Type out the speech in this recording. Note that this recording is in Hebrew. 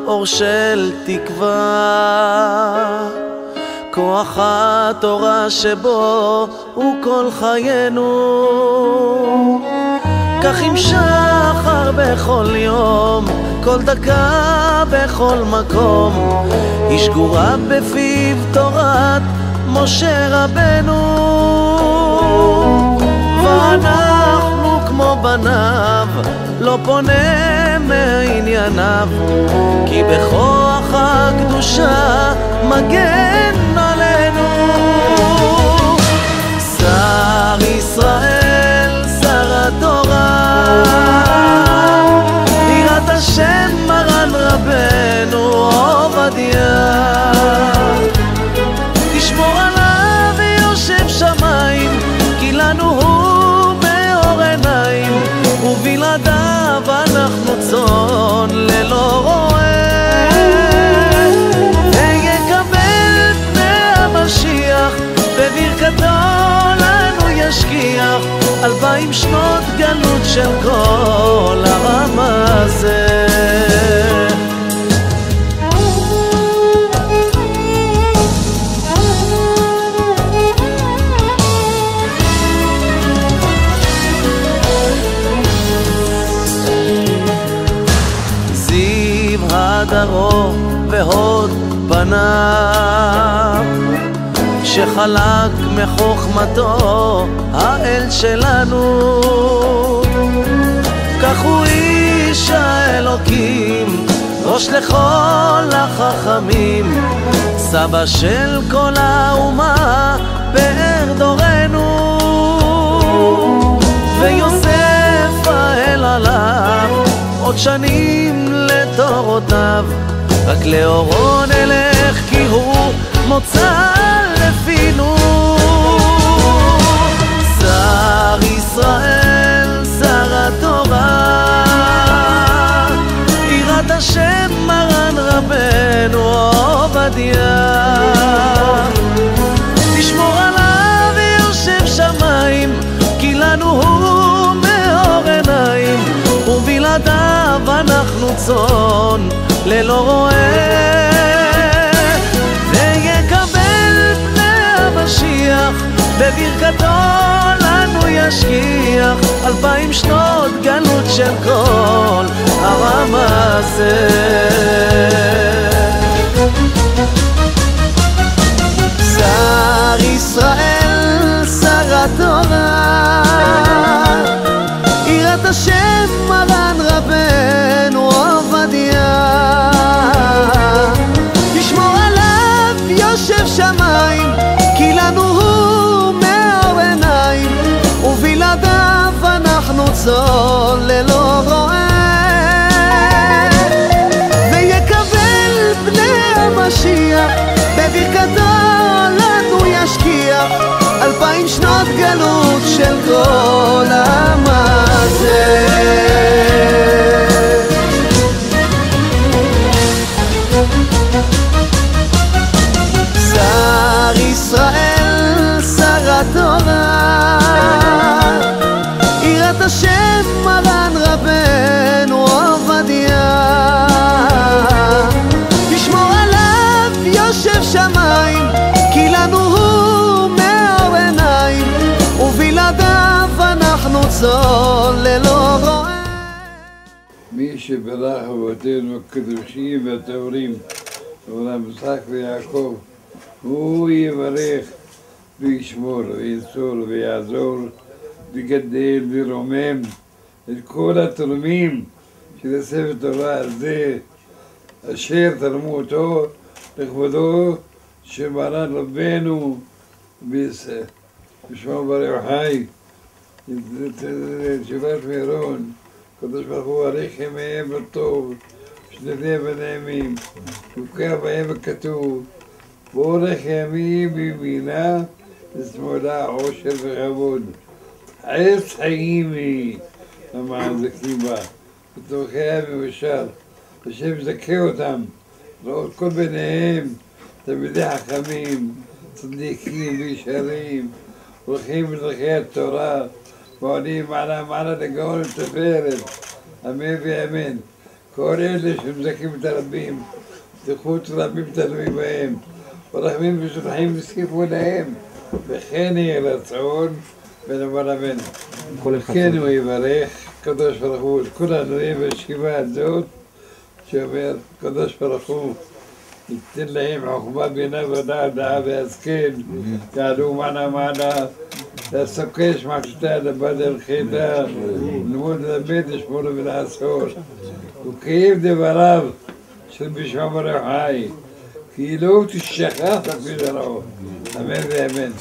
אור של תקווה, כוח התורה שבו הוא כל חיינו. כך עם שחר בכל יום, כל דקה בכל מקום, היא שגורה בפיו תורת משה רבנו. ואנחנו כמו בניו, לא פונה מענייניו, כי בכוח הקדושה מגן עלינו. שר ישראל, שר התורה, יראת השם מרן רבנו עובדיה, תשמור עליו יושב שמיים, כי לנו הוא מאור עיניים, ובלעדיו אנחנו צאן ללא רועה. ויקבל פני המשיח, בברכתו לנו ישכיח, 2000 שנות גלות של כל העם הזה. זיו הדרום והוד פניו, שחלק מחוכמתו האל שלנו. כך הוא איש האלוקים, ראש לכל החכמים, סבא של כל האומה באר דורנו. ויוסף האל עליו עוד שנים לתורותיו, רק לאורו נלך כי הוא מוצא לפינו. שר ישראל, שר התורה, יראת השם מרן רבנו עובדיה, תשמור עליו יושב שמיים, כי לנו הוא מאור עיניים, ובלעדיו אנחנו צאן ללא רועה. בברכתו לנו ישכיח, 2000 שנות גלות של כל העם הזה. שר ישראל, שר התורה, יראת השם מרן רבנו עובדיה, תשמור עליו יושב שמיים, כי לנו הוא מאור עיניים, ובלעדיו אנחנו צאן ללא רועה. ויקבל פני המשיח, בברכתו לנו ישכיח, 2000 שנות גלות של כל העם הזה. שר ישראל, שר התורה, יראת השם מרן רבנו עובדיה, תשמור עליו יושב שמיים, כי לנו הוא מאור עיניים, ובלעדיו אנחנו צאן ללא רועה. מי שברך אבותינו הקדושים והטהורים, אברהם, יצחק ויעקב, הוא יברך וישמור ויצור ויעזור ויגדל וירומם את כל התורמים של הספר תורה הזה, אשר תרמו אותו לכבודו של מרן רבנו בשמו בר יוחאי, תשובת מירון. הקדוש ברוך הוא אריך ימיהם בטוב, שנותיהם ונעימים, וכך בהם הכתוב, ואורך ימים בימינה ושמאלה עושר וכבוד. עץ חיים היא המחזיקים בה, ותוכיה מאושר, השם יזכה אותם, לראות כל ביניהם תלמידי חכמים, צדיקים וישרים, הולכים בדרכי התורה, ועולים מעלה לגאון ותפארת, אמן ואמן. כל אלה שמזכים את הרבים, זכות רבים תלוי בהם, ורחמים ושולחים וזקיפו להם, וכן יהיה רצון ונאמר אמן. כן הוא יברך, קדוש ברוך הוא, את כולנו יהיה בישיבה הזאת, שאומר, קדוש ברוך הוא, ייתן להם חוכמה בינה ודעת דעה והשכל, יעלו מעלה מעלה, לסוקש מחשתה לבדל חידה, ללמוד ללמד, לשמור ולעשות. וקיים דבריו של בשמה ברוך חי, כי לא תשכח אפילו רעו. אמן ואמן.